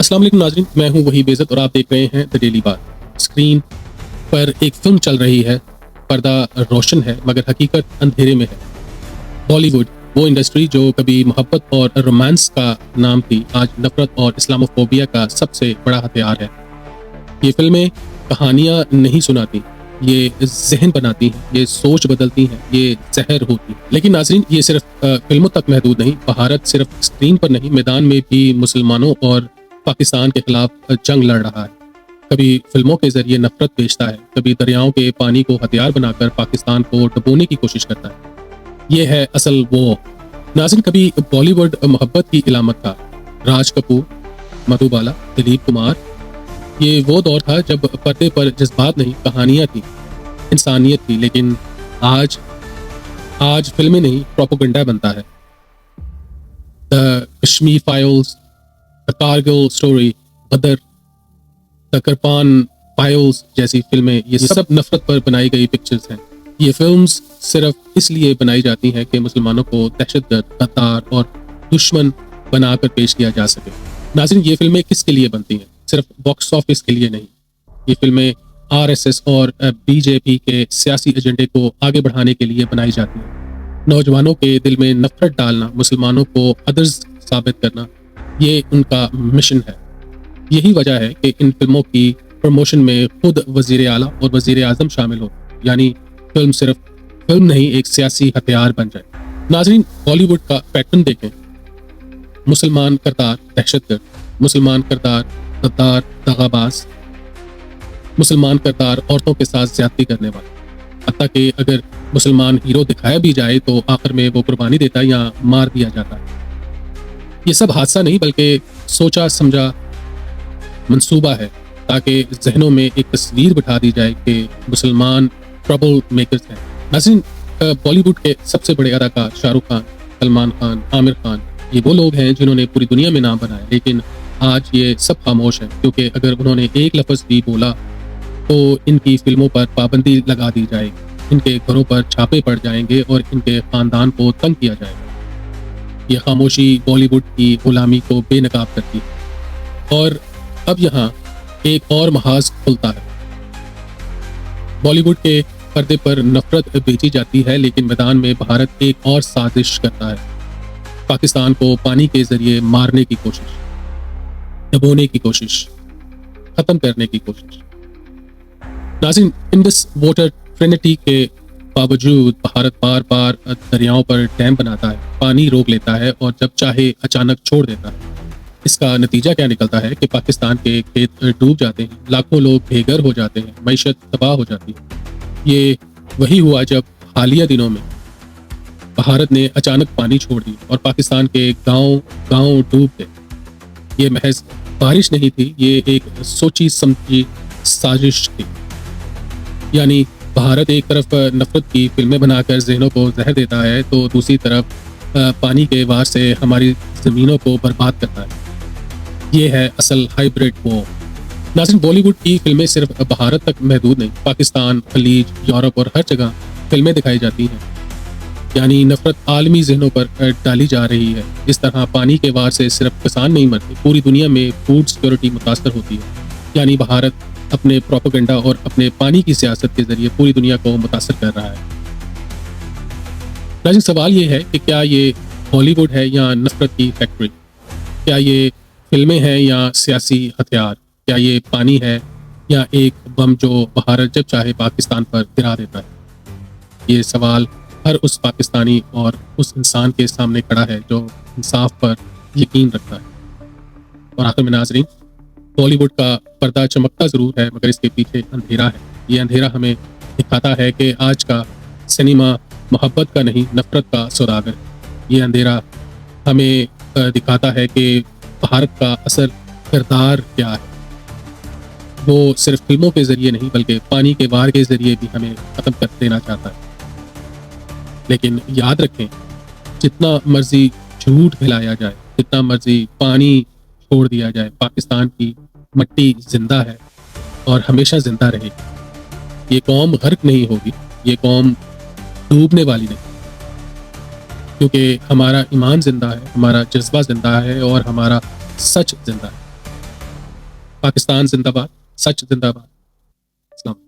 अस्सलाम वालेकुम नाज़रीन, मैं हूं वही बेइज्जत और आप देख रहे हैं द डेली बात। स्क्रीन पर एक फिल्म चल रही है, पर्दा रोशन है मगर हकीकत अंधेरे में है। बॉलीवुड, वो इंडस्ट्री जो कभी मोहब्बत और रोमांस का नाम थी, आज नफरत और इस्लामोफोबिया का सबसे बड़ा हथियार है। ये फिल्में कहानियाँ नहीं सुनाती, ये जहन बनाती हैं, ये सोच बदलती हैं, ये जहर होती है। लेकिन नाज़रीन, ये सिर्फ फिल्मों तक महदूद नहीं। भारत सिर्फ स्क्रीन पर नहीं, मैदान में भी मुसलमानों और पाकिस्तान के खिलाफ जंग लड़ रहा है। कभी फिल्मों के जरिए नफरत बेचता है, कभी दरियाओं के पानी को हथियार बनाकर पाकिस्तान को डुबोने की कोशिश करता है। ये है असल वो। नाज़रीन, कभी बॉलीवुड मोहब्बत की इलामत था। राज कपूर, मधुबाला, दिलीप कुमार, ये वो दौर था जब पर्दे पर जज्बात नहीं, कहानियाँ थी, इंसानियत थी। लेकिन आज फिल्में नहीं, प्रोपेगेंडा बनता है। The Kashmir files, the Kargil story, Gadar, the करपान फाइल्स जैसी फिल्में, ये सब नफरत पर बनाई गई पिक्चर्स हैं। ये फिल्म्स सिर्फ इसलिए बनाई जाती हैं कि मुसलमानों को दहशतगर्द, गद्दार और दुश्मन बनाकर पेश किया जा सके। नाज़रीन, ये फिल्में किसके लिए बनती हैं? सिर्फ बॉक्स ऑफिस के लिए नहीं। ये फिल्में आरएसएस और बीजेपी के सियासी एजेंडे को आगे बढ़ाने के लिए बनाई जाती हैं। नौजवानों के दिल में नफरत डालना, मुसलमानों को अदर्स साबित करना, ये उनका मिशन है। यही वजह है कि इन फिल्मों की प्रमोशन में खुद वजीर आला और वजीर आजम शामिल हो, यानी फिल्म सिर्फ फिल्म नहीं, एक सियासी हथियार बन जाए। नाज़रीन, बॉलीवुड का पैटर्न देखें। मुसलमान करतार दहशतगर्द, मुसलमान करतार गद्दार, दगाबाज, मुसलमान करतार औरतों के साथ ज्यादती करने वाला। हत्ता कि अगर मुसलमान हीरो दिखाया भी जाए तो आखिर में वो कुर्बानी देता है या मार दिया जाता है। ये सब हादसा नहीं बल्कि सोचा समझा मंसूबा है, ताकि जहनों में एक तस्वीर बिठा दी जाए कि मुसलमान ट्रबल मेकर्स हैं। नाज़रीन, बॉलीवुड के सबसे बड़े अदाकार शाहरुख खान, सलमान खान, आमिर खान, ये वो लोग हैं जिन्होंने पूरी दुनिया में नाम बनाया। लेकिन आज ये सब खामोश है, क्योंकि अगर उन्होंने एक लफ्ज़ भी बोला तो इनकी फिल्मों पर पाबंदी लगा दी जाएगी, इनके घरों पर छापे पड़ जाएंगे और इनके ख़ानदान को तंग किया जाएगा। ये खामोशी बॉलीवुड की गुलामी को बेनकाब करती है। और अब यहाँ एक और महाज खुलता है। बॉलीवुड के पर्दे पर नफरत बेची जाती है, लेकिन मैदान में भारत एक और साजिश करता है। पाकिस्तान को पानी के जरिए मारने की कोशिश, दबोने की कोशिश, खत्म करने की कोशिश। नाज़रीन, इंडस वाटर ट्रिनिटी के बावजूद भारत बार बार दरियाओं पर डैम बनाता है, पानी रोक लेता है और जब चाहे अचानक छोड़ देता है। इसका नतीजा क्या निकलता है कि पाकिस्तान के खेत डूब जाते हैं, लाखों लोग बेघर हो जाते हैं, मईशत तबाह हो जाती है। ये वही हुआ जब हालिया दिनों में भारत ने अचानक पानी छोड़ दी और पाकिस्तान के गांव डूब गए। ये महज बारिश नहीं थी, ये एक सोची समझी साजिश थी। यानी भारत एक तरफ नफरत की फिल्में बनाकर जहनों को जहर देता है, तो दूसरी तरफ पानी के वार से हमारी ज़मीनों को बर्बाद करता है। ये है असल हाइब्रिड वॉर। नाज़रीन, बॉलीवुड की फिल्में सिर्फ भारत तक महदूद नहीं, पाकिस्तान, खलीज, यूरोप और हर जगह फिल्में दिखाई जाती हैं। यानी नफरत आलमी जहनों पर डाली जा रही है। इस तरह पानी के वार से सिर्फ किसान नहीं मरते, पूरी दुनिया में फूड सिक्योरिटी मुतासर होती है। यानी भारत अपने प्रोपेगेंडा और अपने पानी की सियासत के जरिए पूरी दुनिया को मुतासर कर रहा है। नाज़रीन, सवाल ये है कि क्या ये बॉलीवुड है या नफरत की फैक्ट्री? क्या ये फिल्में हैं या सियासी हथियार? क्या ये पानी है या एक बम जो भारत जब चाहे पाकिस्तान पर गिरा देता है? ये सवाल हर उस पाकिस्तानी और उस इंसान के सामने खड़ा है जो इंसाफ पर यकीन रखता है। और आखिर में नाज़रीन, बॉलीवुड का पर्दा चमकता ज़रूर है मगर इसके पीछे अंधेरा है। ये अंधेरा हमें दिखाता है कि आज का सिनेमा मोहब्बत का नहीं, नफरत का सौदागर है। ये अंधेरा हमें दिखाता है कि भारत का असल किरदार क्या है। वो सिर्फ फिल्मों के ज़रिए नहीं बल्कि पानी के वार के ज़रिए भी हमें ख़त्म कर देना चाहता है। लेकिन याद रखें, जितना मर्जी झूठ फैलाया जाए, जितना मर्जी पानी छोड़ दिया जाए, पाकिस्तान की मट्टी जिंदा है और हमेशा जिंदा रहेगी। ये कौम गर्क नहीं होगी, ये कौम डूबने वाली नहीं, क्योंकि हमारा ईमान जिंदा है, हमारा जज्बा जिंदा है और हमारा सच जिंदा है। پاکستان زندہ باد، سچ زندہ باد. السلام.